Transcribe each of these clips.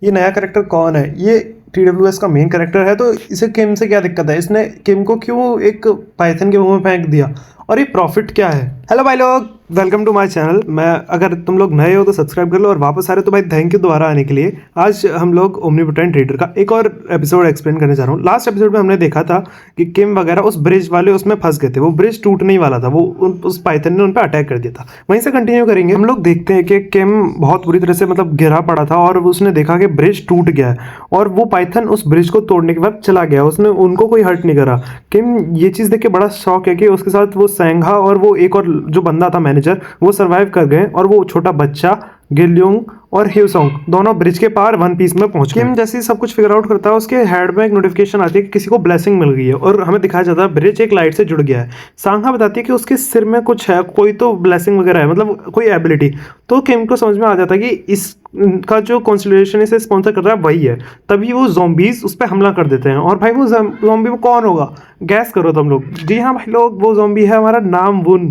ये नया कैरेक्टर कौन है, ये TWS का मेन कैरेक्टर है, तो इसे किम से क्या दिक्कत है, इसने किम को क्यों एक पाइथन के मुंह में फेंक दिया, और ये प्रॉफिट क्या है। हेलो भाई लोग, वेलकम टू माय चैनल। मैं अगर तुम लोग नए हो तो सब्सक्राइब कर लो, और वापस आ रहे हो तो भाई थैंक यू दोबारा आने के लिए। आज हम लोग ओमनीपोटेंट रीडर का एक और एपिसोड एक्सप्लेन करने जा रहा हूँ। लास्ट एपिसोड में हमने देखा था कि किम वगैरह उस ब्रिज वाले उसमें फंस गए थे, वो ब्रिज टूटने ही वाला था, वो उस पाइथन ने उन पर अटैक कर दिया था। वहीं से कंटिन्यू करेंगे। हम लोग देखते हैं कि किम बहुत बुरी तरह से मतलब गिरा पड़ा था और उसने देखा कि ब्रिज टूट गया है, और वो पाइथन उस ब्रिज को तोड़ने के बाद चला गया, उसने उनको कोई हर्ट नहीं करा। किम ये चीज़ देख के बड़ा शौक है कि उसके साथ वो सेंघा और वो एक और जो बंदा था मैनेजर, वो सर्वाइव कर गए, और वो छोटा बच्चा गिल्योंग और ह्यूसोंग दोनों ब्रिज के पार वन पीस में पहुंच गए। किम जैसे ही सब कुछ फिगर आउट करता है, उसके हेड में एक नोटिफिकेशन आती है कि किसी को ब्लेसिंग मिल गई है, और हमें दिखाया जाता है ब्रिज एक लाइट से जुड़ गया है। सांघा बताती है कि उसके सिर में कुछ है, कोई तो ब्लेसिंग वगैरह है, मतलब कोई एबिलिटी। तो किम को समझ में आ जाता है कि इसका जो कॉन्स्टिट्यूशन इसे स्पॉन्सर कर रहा है वही है। तभी वो ज़ॉम्बीज उस पर हमला कर देते हैं, और भाई वो ज़ॉम्बी में कौन होगा, गैस करो तुम लोग। जी हाँ भाई लोग, वो ज़ॉम्बी है हमारा नामवुन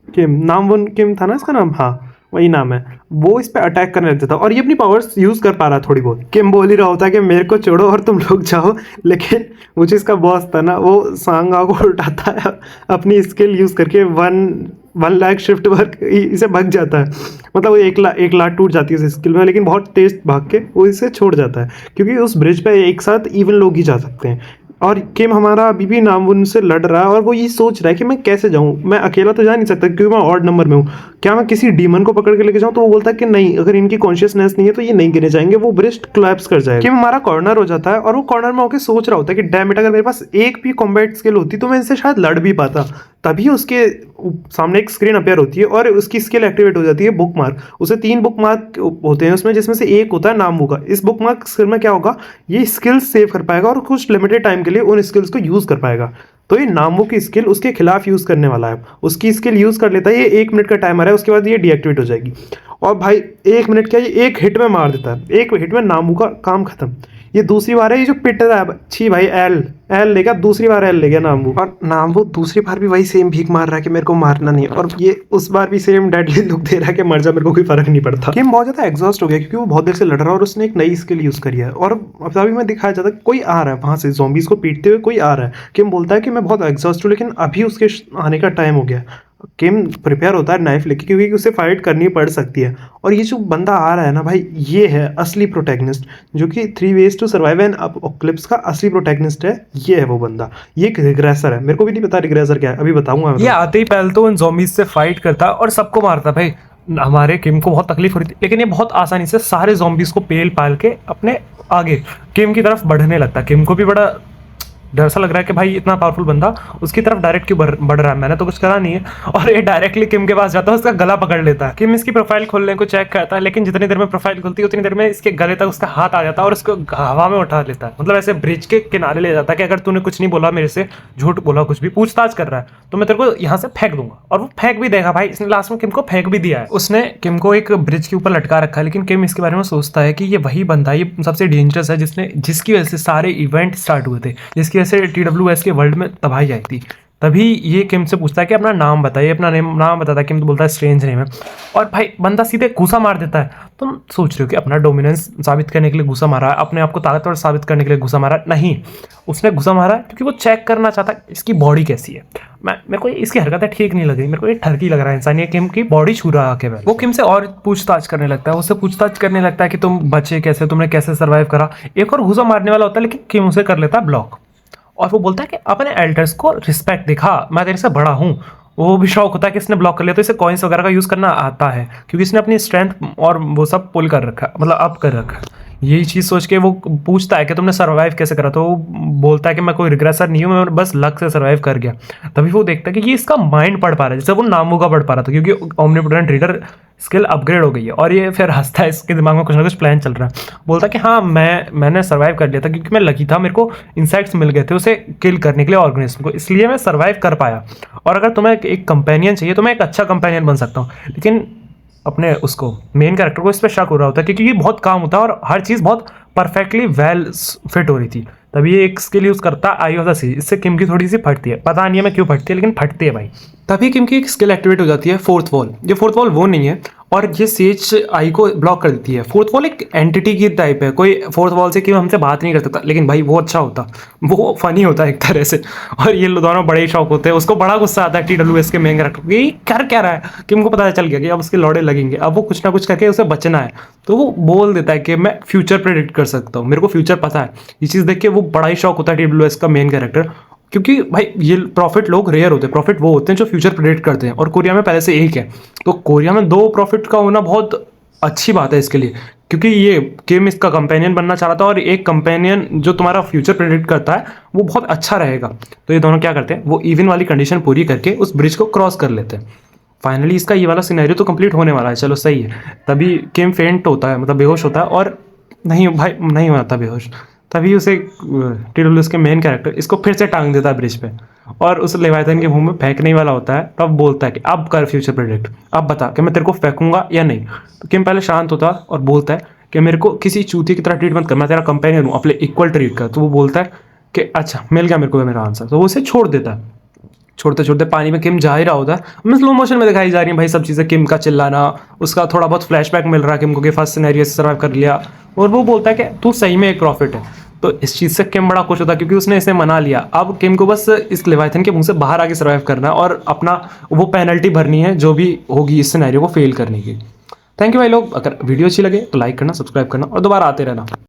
किम। नामवुन किम था ना इसका नाम, हाँ वही नाम है। वो इस पे अटैक करने लग जाता है, और ये अपनी पावर्स यूज कर पा रहा थोड़ी बहुत। किम बोल ही रहा होता है कि मेरे को छोड़ो और तुम लोग जाओ, लेकिन वो जो इसका बॉस था ना, वो सांगा को उठाता है अपनी स्किल यूज करके। वन लाख शिफ्ट वर्क इसे भाग जाता है, मतलब वो एक लाख टूट जाती है उस स्किल में, लेकिन बहुत तेज भाग के वो इसे छोड़ जाता है, क्योंकि उस ब्रिज पे एक साथ इवन लोग ही जा सकते हैं। और किम हमारा अभी भी नामवुन से लड़ रहा है, और वो ये सोच रहा है कि मैं कैसे जाऊं, मैं अकेला तो जा नहीं सकता क्योंकि मैं ऑड नंबर में हूँ। क्या मैं किसी डीमन को पकड़ के लेके जाऊं? तो वो बोलता है कि नहीं, अगर इनकी कॉन्शियसनेस नहीं है तो ये नहीं गिरे जाएंगे, वो ब्रिज कोलैप्स कर जाएगा। किम हमारा कॉर्नर हो जाता है, और वो कॉर्नर में होकर सोच रहा होता है कि डैम इट, अगर मेरे पास एक भी कॉम्बैट स्किल होती तो मैं इनसे शायद लड़ भी पाता। तभी उसके सामने एक स्क्रीन अपेयर होती है, और उसकी स्किल एक्टिवेट हो जाती है बुक मार्क। उसे 3 बुक मार्क होते हैं उसमें, जिसमें से एक होता है नामवू का। इस बुक मार्क स्किल में क्या होगा, ये स्किल्स सेव कर पाएगा और कुछ लिमिटेड टाइम के लिए उन स्किल्स को यूज कर पाएगा। तो ये नामवू की स्किल उसके खिलाफ यूज करने वाला है। उसकी स्किल यूज कर लेता है, ये 1 मिनट का टाइमर है, उसके बाद ये डीएक्टिवेट हो जाएगी। और भाई 1 मिनट क्या, ये 1 हिट में मार देता है, 1 हिट में नामवू का काम खत्म। ये दूसरी बार है, ये जो पिट रहा है, छी भाई एल ले गया, दूसरी बार एल ले गया नामवू, और नामवू दूसरी बार भी वही सेम भीख मार रहा है कि मेरे को मारना नहीं है, और ये उस बार भी सेम डेडली लुक दे रहा है कि मर जा, मेरे को कोई फर्क नहीं पड़ता। किम बहुत ज्यादा एग्जॉस्ट हो गया क्योंकि वो बहुत देर से लड़ रहा है, और उसने एक नई स्किल यूज करी है। और अब अभी मैं दिखाया जाता है कोई आ रहा है वहां से, ज़ॉम्बीज को पीटते हुए कोई आ रहा है। किम बोलता है कि मैं बहुत एग्जॉस्ट हूँ, लेकिन अभी उसके आने का टाइम हो गया। किम प्रिपेयर होता है नाइफ लेके, क्योंकि उसे फाइट करनी पड़ सकती है। और ये जो बंदा आ रहा है ना भाई, ये है असली प्रोटैगनिस्ट, जो कि 3 ways to survive an apocalypse का असली प्रोटैगनिस्ट है। ये है वो बंदा, ये एक रिग्रेसर है। मेरे को भी नहीं पता रिग्रेसर क्या है, अभी बताऊंगा। ये आते ही पहले तो उन ज़ॉम्बीज से फाइट करता और सबको मारता। भाई हमारे किम को बहुत तकलीफ हो रही थी, लेकिन ये बहुत आसानी से सारे ज़ॉम्बीज को पेल पाल के अपने आगे किम की तरफ बढ़ने लगता। किम को भी बड़ा डर सा लग रहा है कि भाई इतना पावरफुल बंदा उसकी तरफ डायरेक्ट क्यों बढ़ रहा है, मैंने तो कुछ करा नहीं है। और ये डायरेक्टली किम के पास जाता है, उसका गला पकड़ लेता है। किम इसकी प्रोफाइल खोलने को चेक करता है, लेकिन जितनी देर में प्रोफाइल खुलती है उतनी देर में इसके गले तक उसका हाथ आ जाता है और उसको हवा में उठा लेता है, मतलब ऐसे ब्रिज के किनारे ले जाता है कि अगर तूने कुछ नहीं बोला, मेरे से झूठ बोला, कुछ भी पूछताछ कर रहा है तो मैं तेरे को यहाँ से फेंक दूंगा। और वो फेंक भी देगा भाई, इसने लास्ट में किम को फेंक भी दिया है। उसने किम को एक ब्रिज के ऊपर लटका रखा है, लेकिन किम इसके बारे में सोचता है कि ये वही बंदा, ये सबसे डेंजरस है, जिसकी वजह से सारे इवेंट स्टार्ट हुए थे, जिसकी वजह से TWS के वर्ल्ड में तबाही आई थी। तभी ये किम से पूछता है कि अपना नाम बताइए, अपना नाम बताता है। किम तो बोलता है स्ट्रेंज नेम है, और भाई बंदा सीधे घूसा मार देता है। तुम सोच रहे हो कि अपना डोमिनेंस साबित करने के लिए घूसा मारा है, अपने आप को ताकतवर साबित करने के लिए घूसा मारा? नहीं, उसने घूसा मारा क्योंकि वो चेक करना चाहता है इसकी बॉडी कैसी है। मेरे को इसकी हरकतें ठीक नहीं लग रही, मेरे को ये ठरकी लग रहा है इंसान, ये किम की बॉडी छू रहा है। वो किम से और पूछताछ करने लगता है, उससे पूछताछ करने लगता है कि तुम बचे कैसे, तुमने कैसे सर्वाइव करा। एक और घूसा मारने वाला होता है, लेकिन किम उसे कर लेता है ब्लॉक, और वो बोलता है कि अपने एल्डर्स को रिस्पेक्ट दिखा, मैं तेरे से बड़ा हूँ। वो भी शौक होता है कि इसने ब्लॉक कर लिया, तो इसे कॉइन्स वगैरह का यूज़ करना आता है, क्योंकि इसने अपनी स्ट्रेंथ और वो सब पुल कर रखा है, मतलब अप कर रखा है। यही चीज़ सोच के वो पूछता है कि तुमने सर्वाइव कैसे करा, तो वो बोलता है कि मैं कोई रिग्रेसर नहीं हूँ, मैं बस लक से सर्वाइव कर गया। तभी वो देखता है कि ये इसका माइंड पढ़ पा रहा है, जैसे वो नामू का पढ़ पा रहा था, क्योंकि ओमनीपोटेंट रीडर स्किल अपग्रेड हो गई है। और ये फिर हंसता है, इसके दिमाग में कुछ ना कुछ प्लान चल रहा है। बोलता है कि हाँ मैंने सर्वाइव कर लिया था, क्योंकि मैं लकी था, मेरे को इंसेक्ट्स मिल गए थे उसे किल करने के लिए, ऑर्गेनिज्म को, इसलिए मैं सर्वाइव कर पाया। और अगर तुम्हें एक कंपेनियन चाहिए तो मैं एक अच्छा कंपेनियन बन सकता हूँ। लेकिन अपने उसको मेन कैरेक्टर को इस पर शक हो रहा होता है, क्योंकि ये बहुत काम होता है और हर चीज़ बहुत परफेक्टली वेल फिट हो रही थी। तभी ये एक स्किल यूज़ करता है, आई ऑफ द सी। इससे किम की थोड़ी सी फटती है, पता नहीं है मैं क्यों फटती है, लेकिन फटती है भाई। तभी किम की एक स्किल एक्टिवेट हो जाती है, फोर्थ वॉल। ये फोर्थ वॉल वो नहीं है, और ये सेज आई को ब्लॉक कर देती है। फोर्थ वॉल एक एंटिटी की टाइप है, कोई फोर्थ वॉल से क्यों हमसे बात नहीं कर सकता, लेकिन भाई वो अच्छा होता, वो फनी होता है एक तरह से। और ये दोनों बड़े ही शौक होते हैं। उसको बड़ा गुस्सा आता है TWS के मेन कैरेक्टर को, ये कर क्या रहा है, कि उनको पता चल गया कि अब उसके लौड़े लगेंगे, अब वो कुछ ना कुछ करके उसे बचना है। तो वो बोल देता है कि मैं फ्यूचर प्रेडिक्ट कर सकता हूँ, मेरे को फ्यूचर पता है। ये चीज़ देख के वो बड़ा ही शौक होता है TWS का मेन कैरेक्टर, क्योंकि भाई ये प्रॉफिट लोग रेयर होते हैं। प्रॉफिट वो होते हैं जो फ्यूचर प्रेडिक्ट करते हैं, और कोरिया में पहले से एक है। तो कोरिया में 2 प्रॉफिट का होना बहुत अच्छी बात है इसके लिए, क्योंकि ये किम इसका कंपेनियन बनना चाह रहा था, और एक कंपेनियन जो तुम्हारा फ्यूचर प्रेडिक्ट करता है वो बहुत अच्छा रहेगा। तो ये दोनों क्या करते हैं, वो इवन वाली कंडीशन पूरी करके उस ब्रिज को क्रॉस कर लेते हैं। फाइनली इसका ये वाला सिनेरियो तो कंप्लीट होने वाला है, चलो सही है। तभी किम फेंट होता है, मतलब बेहोश होता है, और नहीं भाई नहीं होता बेहोश। तभी उसे TWS के मेन कैरेक्टर इसको फिर से टांग देता है ब्रिज पे, और उस लेवाइथन के मुंह में फेंकने वाला होता है। तब बोलता है कि अब कर फ्यूचर प्रेडिक्ट, अब बता कि मैं तेरे को फेंकूंगा या नहीं। तो किम पहले शांत होता है और बोलता है कि मेरे को किसी चूतिए की तरह ट्रीट मत कर, मैं तेरा कंपेनियन हूँ, अपने इक्वल ट्रीट कर। तो वो बोलता है कि अच्छा मिल गया मेरे को मेरा आंसर। तो वो उसे छोड़ देता है। छोड़ते छोड़ते पानी में किम जा ही रहा होता है, हमें स्लो मोशन में दिखाई जा रही है भाई सब चीज़ें। किम का चिल्लाना, उसका थोड़ा बहुत फ्लैशबैक मिल रहा है किम को कि फर्स्ट सिनेरियो से सर्वाइव कर लिया, और वो बोलता है कि तू सही में एक प्रॉफिट है। तो इस चीज़ से किम बड़ा खुश होता है, क्योंकि उसने इसे मना लिया। अब किम को बस इस लेवाइथन के मुंह से बाहर आके सर्वाइव करना है, और अपना वो पेनल्टी भरनी है जो भी होगी इस सिनेरियो को फेल करने की। थैंक यू भाई लोग, अगर वीडियो अच्छी लगे तो लाइक करना, सब्सक्राइब करना और दोबारा आते रहना।